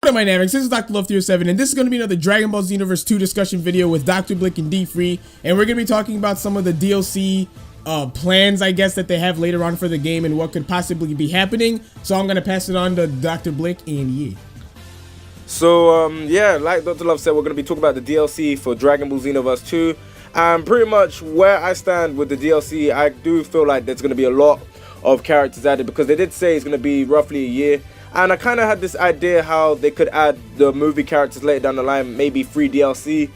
What up, my Namics? This is Dr. Love307, and this is going to be another Dragon Ball Xenoverse 2 discussion video with Dr. Blick and D-Free, and we're going to be talking about some of the DLC plans, I guess, that they have later on for the game and what could possibly be happening. So I'm going to pass it on to Dr. Blick and yeah. So, yeah, like Dr. Love said, we're going to be talking about the DLC for Dragon Ball Xenoverse 2. And pretty much where I stand with the DLC, I do feel like there's going to be a lot of characters added because they did say it's going to be roughly a year. And I kind of had this idea how they could add the movie characters later down the line, maybe free DLC.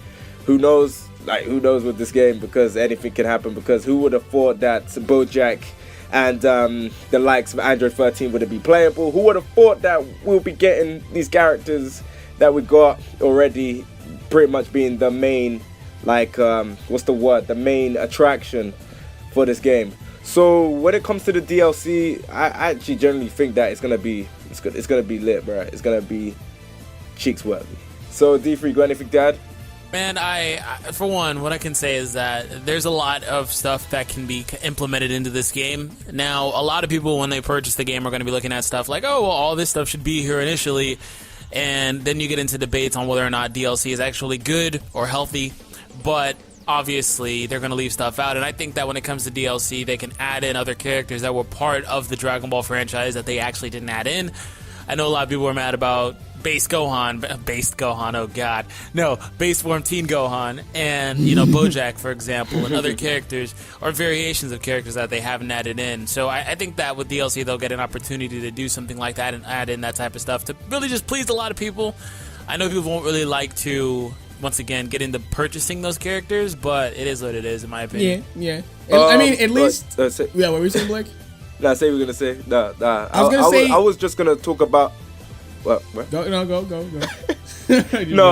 Who knows? Like, who knows with this game, because anything can happen. Because who would have thought that BoJack and the likes of Android 13 would be playable? Who would have thought that we'll be getting these characters that we got already pretty much being the main, like, what's the word? The main attraction for this game. So when it comes to the DLC, I actually generally think that it's gonna be lit, bro. It's gonna be cheeks worthy. So D3, got anything to add? Man, I for one, what I can say is that there's a lot of stuff that can be implemented into this game. Now, a lot of people, when they purchase the game, are going to be looking at stuff like, oh, well, all this stuff should be here initially, and then you get into debates on whether or not DLC is actually good or healthy, but obviously they're going to leave stuff out, and I think that when it comes to DLC, they can add in other characters that were part of the Dragon Ball franchise that they actually didn't add in. I know a lot of people are mad about Base Gohan, oh god, no, Base Form Teen Gohan, and, you know, BoJack, for example, and other characters, or variations of characters that they haven't added in. So I think that with DLC, they'll get an opportunity to do something like that and add in that type of stuff to really just please a lot of people. I know people won't really like to, once again, get into purchasing those characters, but it is what it is, in my opinion. Yeah. I mean, at least... yeah, what were you saying, Blake? Nah, say what you were going to say. Nah. I was just going to talk about... What? Go. No,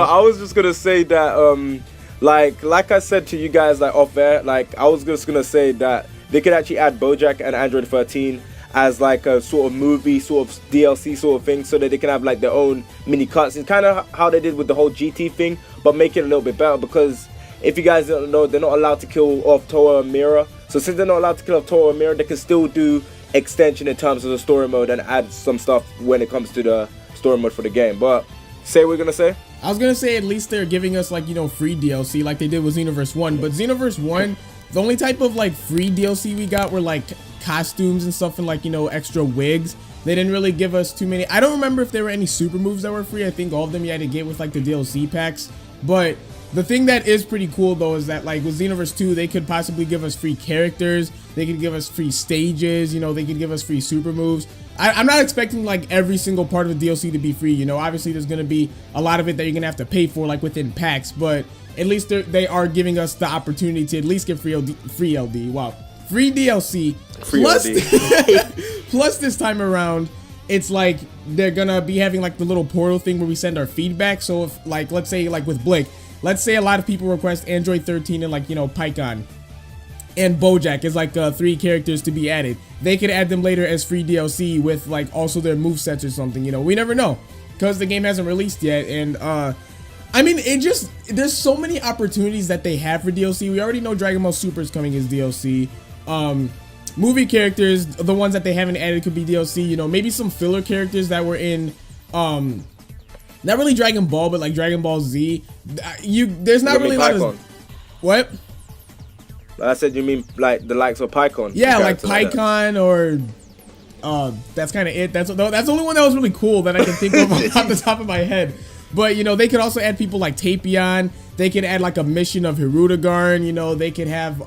I was just going to say that, like I said to you guys, like, off air, like, I was just going to say that they could actually add BoJack and Android 13 as, like, a sort of movie, sort of DLC sort of thing, so that they can have, like, their own mini cutscenes. Kind of how they did with the whole GT thing, but make it a little bit better, because if you guys don't know, they're not allowed to kill off Toa and Mira. So since they're not allowed to kill off Toa and Mira, they can still do extension in terms of the story mode and add some stuff when it comes to the story mode for the game. But say what we're gonna say. I was gonna say at least they're giving us, like, you know, free DLC like they did with Xenoverse 1. But Xenoverse 1, the only type of, like, free DLC we got were, like, costumes and stuff and, like, you know, extra wigs. They didn't really give us too many. I don't remember if there were any super moves that were free. I think all of them you had to get with, like, the DLC packs. But the thing that is pretty cool, though, is that, like, with Xenoverse 2, they could possibly give us free characters. They could give us free stages. You know, they could give us free super moves. I'm not expecting, like, every single part of the DLC to be free. You know, obviously there's going to be a lot of it that you're going to have to pay for, like, within packs. But at least they are giving us the opportunity to at least get free LD. Wow. Free DLC. Free LD. Plus this time around, it's like they're going to be having, like, the little portal thing where we send our feedback. So if, like, let's say, like, with Blake, let's say a lot of people request Android 13 and, like, you know, Pycon and BoJack is, like, 3 characters to be added. They could add them later as free DLC with, like, also their movesets or something, you know. We never know because the game hasn't released yet. And I mean, there's so many opportunities that they have for DLC. We already know Dragon Ball Super is coming as DLC. Movie characters, the ones that they haven't added, could be DLC. You know, maybe some filler characters that were in not really Dragon Ball, but like Dragon Ball Z. There's not really a lot of... What? I said you mean like the likes of Pycon. Yeah, like Pycon, or that's kind of it. That's the only one that was really cool that I can think of off the top of my head. But, you know, they could also add people like Tapion. They could add, like, a mission of Hirudegarn. You know, they could have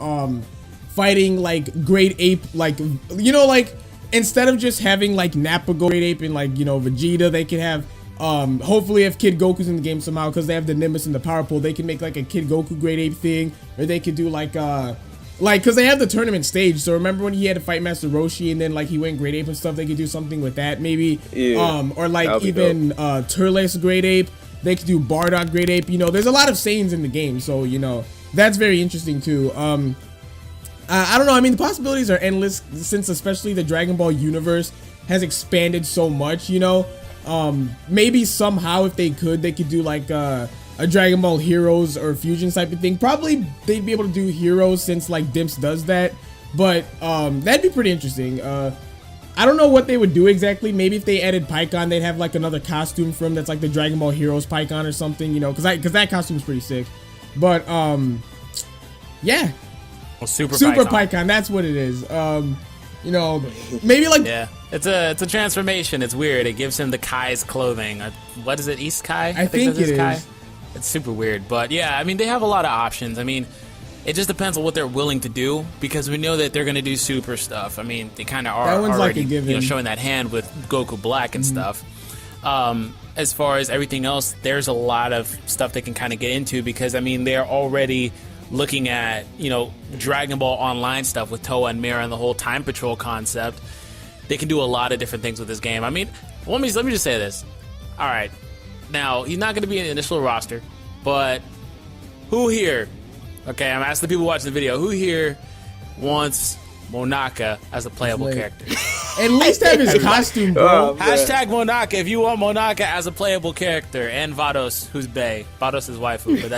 fighting, like, Great Ape, like, you know, like, instead of just having, like, Nappa go Great Ape and, like, you know, Vegeta, they could have hopefully if Kid Goku's in the game somehow, because they have the Nimbus and the Power Pole, they can make, like, a Kid Goku Great Ape thing, or they could do, like, because they have the tournament stage. So remember when he had to fight Master Roshi and then, like, he went Great Ape and stuff? They could do something with that, maybe. Yeah, or, like, even Turles Great Ape. They could do Bardock Great Ape. You know, there's a lot of Saiyans in the game, so, you know, that's very interesting too. I don't know. I mean, the possibilities are endless, since especially the Dragon Ball universe has expanded so much, you know. Maybe somehow, if they could do, like, a Dragon Ball Heroes or Fusion type of thing. Probably they'd be able to do Heroes, since, like, Dimps does that. But that'd be pretty interesting. I don't know what they would do exactly. Maybe if they added Pikkon, they'd have like another costume for him that's like the Dragon Ball Heroes Pikkon or something, you know, because that costume's pretty sick. But yeah, well, Super Pikkon, that's what it is. You know, maybe like yeah, it's a transformation. It's weird. It gives him the Kai's clothing. What is it, East Kai? I think it is. Kai. It's super weird, but yeah, I mean they have a lot of options. I mean, it just depends on what they're willing to do, because we know that they're going to do super stuff. I mean, they kind of are that one's already like a given. You know, showing that hand with Goku Black and stuff. As far as everything else, there's a lot of stuff they can kind of get into, because I mean they're already looking at, you know, Dragon Ball Online stuff with Toa and Mira and the whole Time Patrol concept. They can do a lot of different things with this game. I mean, let me just say this. All right, now he's not going to be in the initial roster, but who here? Okay, I'm asking the people watching the video, who here wants Monaka as a playable character? At least have his costume, bro. Hashtag Monaka if you want Monaka as a playable character, and Vados, who's Bae. Vados is waifu, but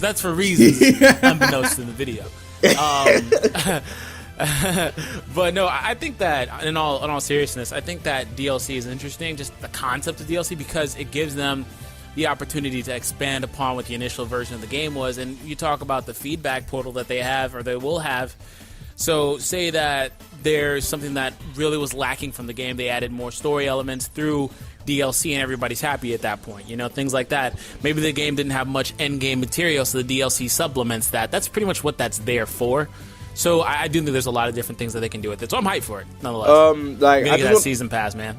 that's for reasons unbeknownst in the video. But no, I think that in all seriousness, I think that DLC is interesting, just the concept of DLC, because it gives them the opportunity to expand upon what the initial version of the game was. And you talk about the feedback portal that they have, or they will have. So say that there's something that really was lacking from the game, they added more story elements through DLC, and everybody's happy at that point, you know, things like that. Maybe the game didn't have much end game material, so the DLC supplements that. That's pretty much what that's there for. So I do think there's a lot of different things that they can do with it. So I'm hyped for it, nonetheless. Like I get that season pass, man.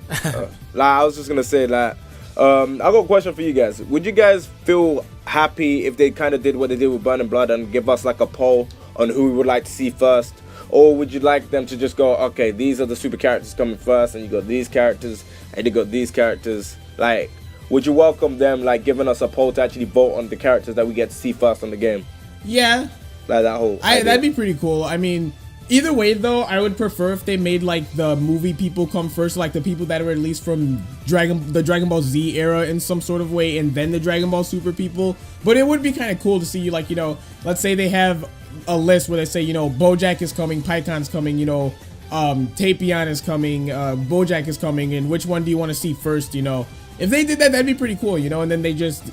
I was just gonna say that. I got a question for you guys. Would you guys feel happy if they kind of did what they did with Burning Blood and give us like a poll on who we would like to see first? Or would you like them to just go, okay, these are the super characters coming first, and you got these characters, and you got these characters? Like, would you welcome them, like, giving us a poll to actually vote on the characters that we get to see first on the game? Yeah. Like, that whole idea. That'd be pretty cool. I mean, either way, though, I would prefer if they made, like, the movie people come first, like, the people that were at least from the Dragon Ball Z era in some sort of way, and then the Dragon Ball Super people. But it would be kind of cool to see, like, you know, let's say they have a list where they say, you know, Bojack is coming, Pikkon's coming, you know, Tapion is coming, Bojack is coming, and which one do you want to see first, you know? If they did that, that'd be pretty cool, you know, and then they just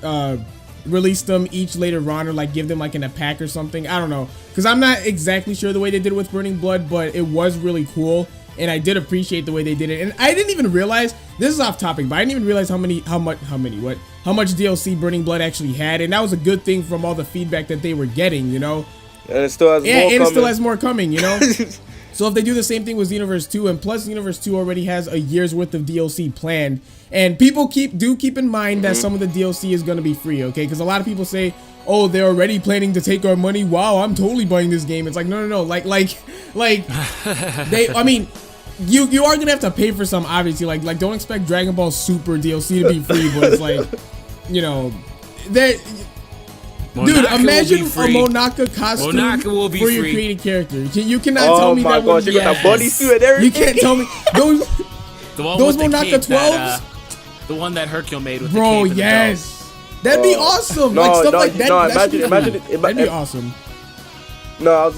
release them each later on, or like give them like in a pack or something. I don't know, because I'm not exactly sure the way they did it with Burning Blood, but it was really cool, and I did appreciate the way they did it. And I didn't even realize, this is off topic, but I didn't even realize how much DLC Burning Blood actually had, and that was a good thing from all the feedback that they were getting, you know. And it still has more coming. It still has more coming, you know. So if they do the same thing with Xenoverse 2, and plus Xenoverse 2 already has a year's worth of DLC planned, and people keep in mind that some of the DLC is going to be free, okay? Because a lot of people say, oh, they're already planning to take our money. Wow, I'm totally buying this game. It's like, no. Like, I mean, you are going to have to pay for some, obviously. Like, don't expect Dragon Ball Super DLC to be free, but it's like, you know, Monaka, dude, imagine a Monaka costume for your created character. You cannot tell me that gosh, you got that bodysuit and everything. You can't tell me those Monaka 12s. The one that Hercule made with bro, the cape. Yes, that'd be awesome. Like stuff like that. That'd be awesome. No, I was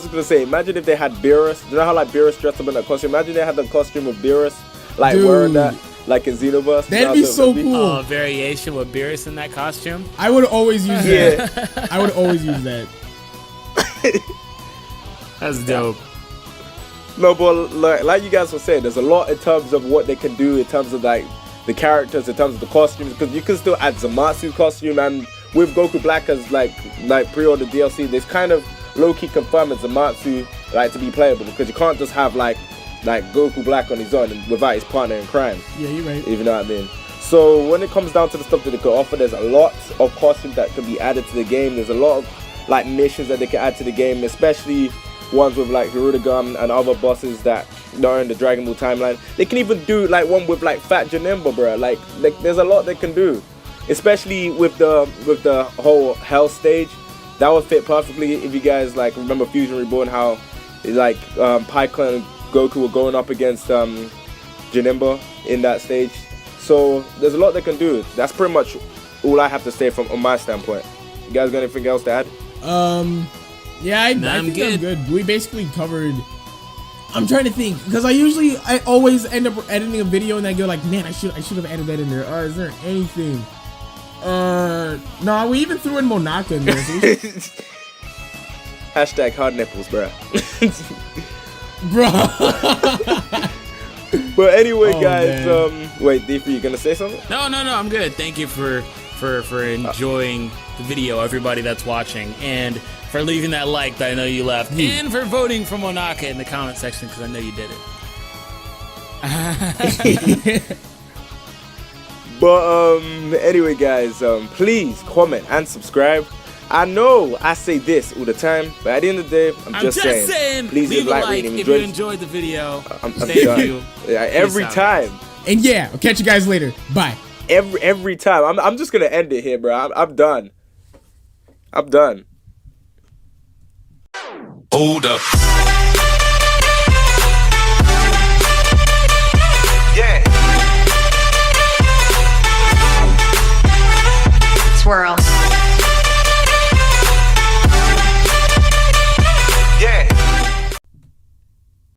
just gonna say, imagine if they had Beerus. You know how like Beerus dressed up in that costume? Imagine they had the costume of Beerus, like wearing that. Like in Xenoverse. That'd be so cool. Variation with Beerus in that costume. I would always use that. I would always use that. That's dope. No, but like you guys were saying, there's a lot in terms of what they can do in terms of like the characters, in terms of the costumes, because you can still add Zamatsu's costume, and with Goku Black as like pre-order DLC, there's kind of low-key confirmed Zamatsu like to be playable, because you can't just have like Goku Black on his own and without his partner in crime. Yeah, you're right. If you know what I mean. So when it comes down to the stuff that they could offer, there's a lot of costumes that could be added to the game. There's a lot of like missions that they can add to the game, especially ones with like Hirudegarn and other bosses that are in the Dragon Ball timeline. They can even do like one with like Fat Janemba, bro. Like there's a lot they can do, especially with the whole Hell stage. That would fit perfectly if you guys like remember Fusion Reborn, how like Pikkon and Goku were going up against Janemba in that stage. So there's a lot they can do. That's pretty much all I have to say from on my standpoint. You guys got anything else to add? Yeah, I think I'm good. We basically covered I'm trying to think because I always end up editing a video and I go like, man, I should have added that in there. Is there anything? No, we even threw in Monaka in there. So Hashtag hard nipples, bruh. Bro. But anyway, Oh, guys, man. wait, D3, you gonna say something? No, I'm good. Thank you for enjoying the video, everybody that's watching, and for leaving that like that I know you left, and for voting for Monaka in the comment section because I know you did it. But anyway, guys, please comment and subscribe. I know I say this all the time, but at the end of the day, I'm just saying please leave a like, like rating, if you enjoyed the video. I'm Thank done. you. Yeah, every Peace out, time. And yeah, I'll catch you guys later. Bye. Every time. I'm just gonna end it here, bro. I'm done. I'm done. Hold up.